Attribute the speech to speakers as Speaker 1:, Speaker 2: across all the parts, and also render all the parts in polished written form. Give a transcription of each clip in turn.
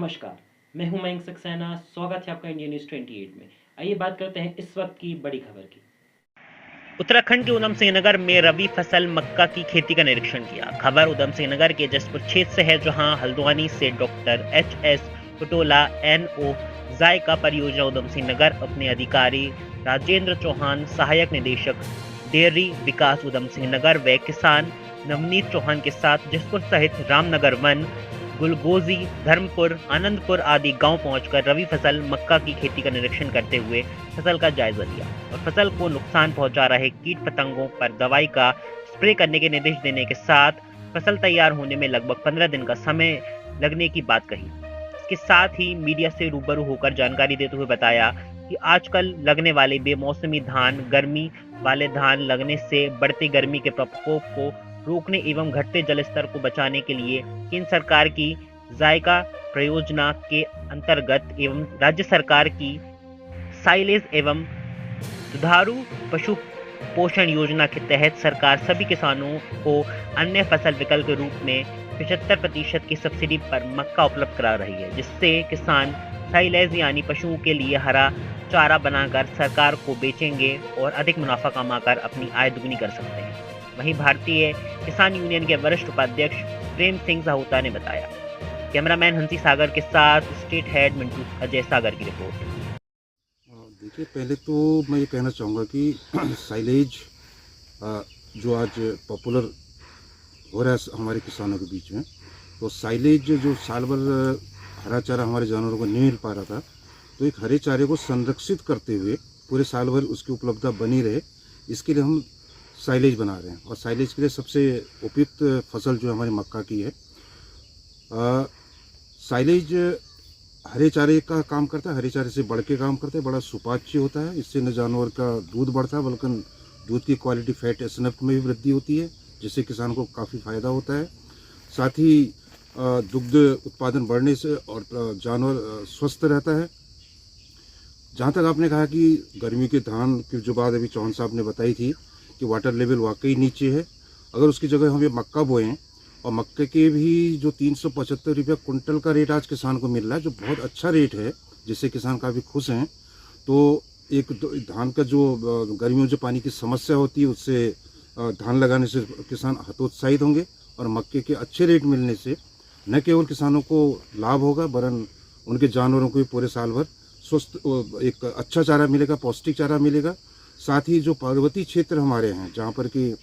Speaker 1: नमस्कार, मैं हूं मयंक सक्सेना। स्वागत है आपका इंडिया न्यूज़ 28 में। आइए बात करते हैं इस वक्त की बड़ी खबर की।
Speaker 2: उत्तराखंड के उधम सिंह नगर में रबी फसल मक्का की खेती का निरीक्षण किया। खबर उधम सिंह नगर के जसपुर क्षेत्र से है, जहां हल्द्वानी से डॉक्टर एच.एस. पटोला एन.ओ. जायका परियोजना उधम सिंह नगर अपने अधिकारी राजेंद्र चौहान, सहायक निदेशक डेयरी विकास उधम सिंह नगर व किसान नवनीत चौहान के साथ जसपुर सहित रामनगर वन, गुलगोजी, धर्मपुर, आनंदपुर आदि गांव पहुंचकर रबी फसल मक्का की खेती का निरीक्षण करते हुए फसल का जायजा लिया और फसल को नुकसान पहुंचा रहे कीट पतंगों पर दवाई का स्प्रे करने के निर्देश देने के साथ फसल तैयार होने में लगभग 15 दिन का समय लगने की बात कही। इसके साथ ही मीडिया से रूबरू होकर जानकारी देते हुए बताया कि आजकल लगने वाले बेमौसमी धान, गर्मी वाले धान लगने से बढ़ती गर्मी के प्रकोप को रोकने एवं घटते जल स्तर को बचाने के लिए केंद्र सरकार की जायका परियोजना के अंतर्गत एवं राज्य सरकार की साइलेज एवं दुधारू पशु पोषण योजना के तहत सरकार सभी किसानों को अन्य फसल विकल्प के रूप में 75% की सब्सिडी पर मक्का उपलब्ध करा रही है, जिससे किसान साइलेज यानी पशुओं के लिए हरा चारा बनाकर सरकार को बेचेंगे और अधिक मुनाफा कमाकर अपनी आय दुगनी कर सकते हैं। वहीं भारतीय किसान यूनियन के वरिष्ठ उपाध्यक्ष प्रेम सिंह साहूता ने बताया। कैमरामैन हंसी सागर के साथ स्टेट हेड मिंटू अजय सागर की रिपोर्ट।
Speaker 3: देखिए, पहले तो मैं ये कहना चाहूँगा कि साइलेज जो आज पॉपुलर हो रहा है हमारे किसानों के बीच में, तो साइलेज जो साल भर हरा चारा हमारे जानवरों को नहीं मिल पा रहा था, तो एक हरे चारे को संरक्षित करते हुए पूरे साल भर उसकी उपलब्धता बनी रहे, इसके लिए हम साइलेज बना रहे हैं। और साइलेज के लिए सबसे उपयुक्त फसल जो हमारी मक्का की है। साइलेज हरे चारे का काम करता है, हरे चारे से बढ़ के काम करता है, बड़ा सुपाच्य होता है। इससे न जानवर का दूध बढ़ता है बल्कि दूध की क्वालिटी फैट एसएनएफ में भी वृद्धि होती है, जिससे किसान को काफ़ी फ़ायदा होता है। साथ ही दुग्ध उत्पादन बढ़ने से और जानवर स्वस्थ रहता है। जहाँ तक आपने कहा कि गर्मी के धान की जो बात अभी चौहान साहब ने बताई थी कि वाटर लेवल वाकई नीचे है, अगर उसकी जगह हमें मक्का बोएं और मक्के के भी जो 375 रुपये कुंटल का रेट आज किसान को मिल रहा है, जो बहुत अच्छा रेट है, जिससे किसान काफ़ी खुश हैं। तो एक धान का जो गर्मियों में जो पानी की समस्या होती है, उससे धान लगाने से किसान हतोत्साहित होंगे और मक्के के अच्छे रेट मिलने से न केवल किसानों को लाभ होगा, वरन उनके जानवरों को भी पूरे साल भर स्वस्थ एक अच्छा चारा मिलेगा, पौष्टिक चारा मिलेगा। साथ ही जो पर्वतीय क्षेत्र हमारे हैं, जहाँ पर कि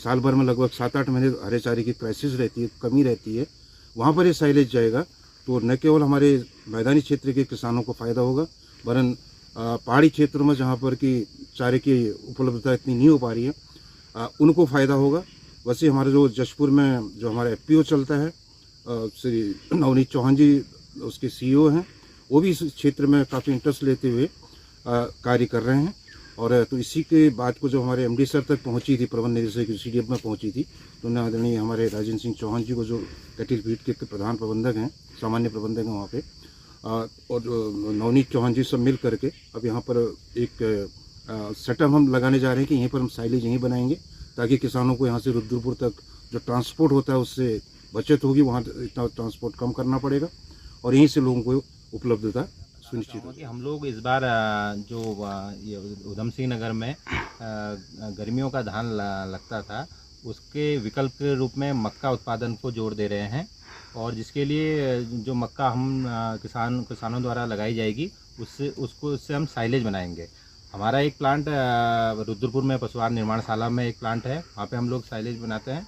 Speaker 3: साल भर में लगभग 7-8 महीने हरे चारे की क्राइसिस रहती है, कमी रहती है, वहाँ पर ये साइलेज जाएगा तो न केवल हमारे मैदानी क्षेत्र के किसानों को फ़ायदा होगा, वरन पहाड़ी क्षेत्रों में जहाँ पर कि चारे की उपलब्धता इतनी नहीं हो पा रही है, उनको फ़ायदा होगा। वैसे हमारे जो जशपुर में जो हमारा एफपीओ चलता है, श्री नवनीत चौहान जी उसके सीईओ हैं, वो भी इस क्षेत्र में काफ़ी इंटरेस्ट लेते हुए कार्य कर रहे हैं। और तो इसी के बात को जो हमारे एमडी सर तक पहुंची थी, प्रबंध निदेशक सीडीएफ में पहुंची थी, तो उन्हें आदरणीय हमारे राजेंद्र सिंह चौहान जी को, जो कैटिल फीड के प्रधान प्रबंधक हैं, सामान्य प्रबंधक हैं वहाँ पे, और नवनीत चौहान जी सब मिल करके अब यहाँ पर एक सेटअप हम लगाने जा रहे हैं कि यहीं पर हम साइलेज यहीं बनाएंगे, ताकि किसानों को यहाँ से रुद्रपुर तक जो ट्रांसपोर्ट होता है उससे बचत होगी, वहाँ इतना ट्रांसपोर्ट कम करना पड़ेगा और यहीं से लोगों को उपलब्धता सुनिश्चित होगी।
Speaker 4: हम लोग इस बार जो ये उधम सिंह नगर में गर्मियों का धान लगता था, उसके विकल्प के रूप में मक्का उत्पादन को जोड़ दे रहे हैं, और जिसके लिए जो मक्का हम किसानों द्वारा लगाई जाएगी, उससे हम साइलेज बनाएंगे। हमारा एक प्लांट रुद्रपुर में पशुआहार निर्माणशाला में एक प्लांट है, वहाँ पे हम लोग साइलेज बनाते हैं,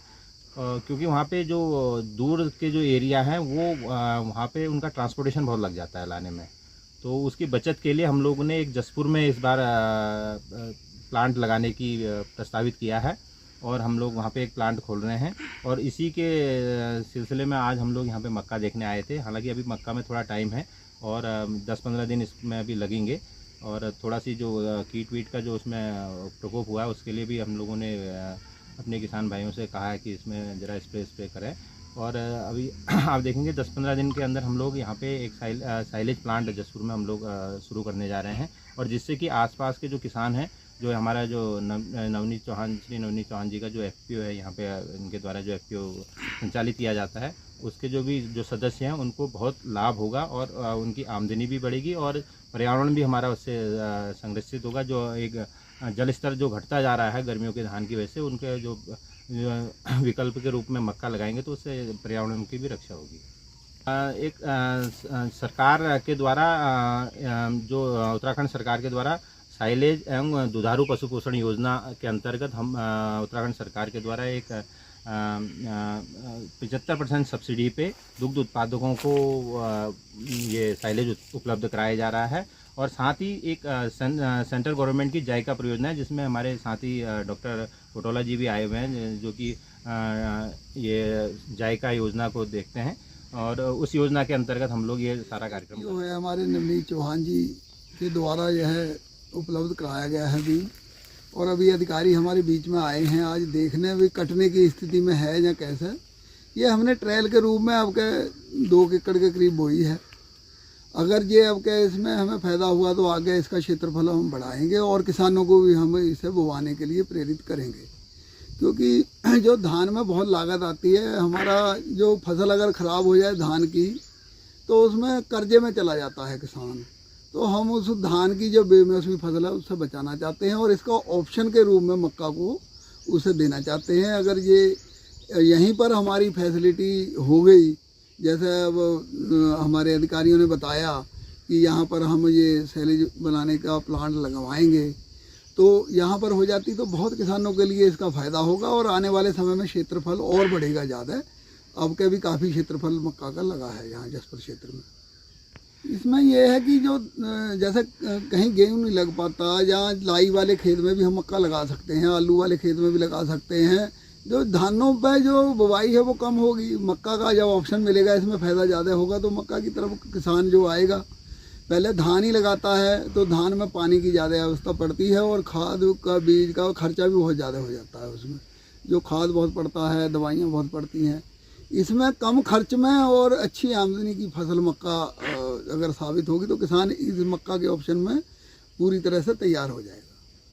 Speaker 4: क्योंकि वहाँ पे जो दूर के जो एरिया हैं वो वहाँ पे उनका ट्रांसपोर्टेशन बहुत लग जाता है लाने में, तो उसकी बचत के लिए हम लोगों ने एक जसपुर में इस बार प्लांट लगाने की प्रस्तावित किया है, और हम लोग वहाँ पे एक प्लांट खोल रहे हैं। और इसी के सिलसिले में आज हम लोग यहाँ पे मक्का देखने आए थे। हालांकि अभी मक्का में थोड़ा टाइम है और 10-15 दिन इसमें अभी लगेंगे, और थोड़ा सी जो कीट वीट का जो उसमें प्रकोप हुआ है, उसके लिए भी हम लोगों ने अपने किसान भाइयों से कहा है कि इसमें ज़रा स्प्रे करें। और अभी आप देखेंगे 10-15 दिन के अंदर हम लोग यहाँ पे एक साइलेज प्लांट जसपुर में हम लोग शुरू करने जा रहे हैं, और जिससे कि आसपास के जो किसान हैं, जो हमारा जो नवनीत चौहान, श्री नवनीत चौहान जी का जो FPO है, यहाँ पे इनके द्वारा जो FPO संचालित किया जाता है, उसके जो सदस्य हैं उनको बहुत लाभ होगा और उनकी आमदनी भी बढ़ेगी और पर्यावरण भी हमारा उससे संरक्षित होगा। जो एक जल स्तर जो घटता जा रहा है गर्मियों के धान की वजह से, उनके जो विकल्प के रूप में मक्का लगाएंगे तो उससे पर्यावरण की भी रक्षा होगी। एक सरकार के द्वारा जो उत्तराखंड सरकार के द्वारा साइलेज एवं दुधारू पशु पोषण योजना के अंतर्गत हम उत्तराखंड सरकार के द्वारा एक 75% सब्सिडी पे दुग्ध उत्पादकों को ये साइलेज उपलब्ध कराया जा रहा है। और साथ ही एक सेंट्रल गवर्नमेंट की जायका परियोजना है, जिसमें हमारे साथी डॉक्टर पटोला जी भी आए हुए हैं, जो कि ये जायका योजना को देखते हैं और उस योजना के अंतर्गत हम लोग ये सारा कार्यक्रम
Speaker 5: जो है हमारे नवनीत चौहान जी के द्वारा यह उपलब्ध कराया गया है बीज। और अभी अधिकारी हमारे बीच में आए हैं आज देखने भी कटने की स्थिति में है या कैसे। ये हमने ट्रायल के रूप में अब के 2 एकड़ के करीब बोई है। अगर ये अब के इसमें हमें फ़ायदा हुआ तो आगे इसका क्षेत्रफल हम बढ़ाएंगे और किसानों को भी हम इसे बोवाने के लिए प्रेरित करेंगे, क्योंकि जो धान में बहुत लागत आती है। हमारा जो फसल अगर ख़राब हो जाए धान की तो उसमें कर्जे में चला जाता है किसान। तो हम उस धान की जो बेमौसमी फसल है उससे बचाना चाहते हैं और इसका ऑप्शन के रूप में मक्का को उसे देना चाहते हैं। अगर ये यहीं पर हमारी फैसिलिटी हो गई, जैसे अब हमारे अधिकारियों ने बताया कि यहाँ पर हम ये सैलेज बनाने का प्लांट लगवाएंगे, तो यहाँ पर हो जाती तो बहुत किसानों के लिए इसका फ़ायदा होगा और आने वाले समय में क्षेत्रफल और बढ़ेगा ज़्यादा। अब के भी काफ़ी क्षेत्रफल मक्का का लगा है यहाँ जसपुर क्षेत्र में। इसमें यह है कि जो जैसे कहीं गेहूँ नहीं लग पाता, जहाँ लाई वाले खेत में भी हम मक्का लगा सकते हैं, आलू वाले खेत में भी लगा सकते हैं। जो धानों पे जो बुवाई है वो कम होगी, मक्का का जब ऑप्शन मिलेगा इसमें फ़ायदा ज़्यादा होगा तो मक्का की तरफ किसान जो आएगा। पहले धान ही लगाता है तो धान में पानी की ज़्यादा आवश्यकता पड़ती है और खाद का बीज का खर्चा भी बहुत ज़्यादा हो जाता है। उसमें जो खाद बहुत पड़ता है, दवाइयाँ बहुत पड़ती हैं। इसमें कम खर्च में और अच्छी आमदनी की फसल मक्का अगर साबित होगी तो किसान इस मक्का के ऑप्शन में पूरी तरह से तैयार हो जाएगा।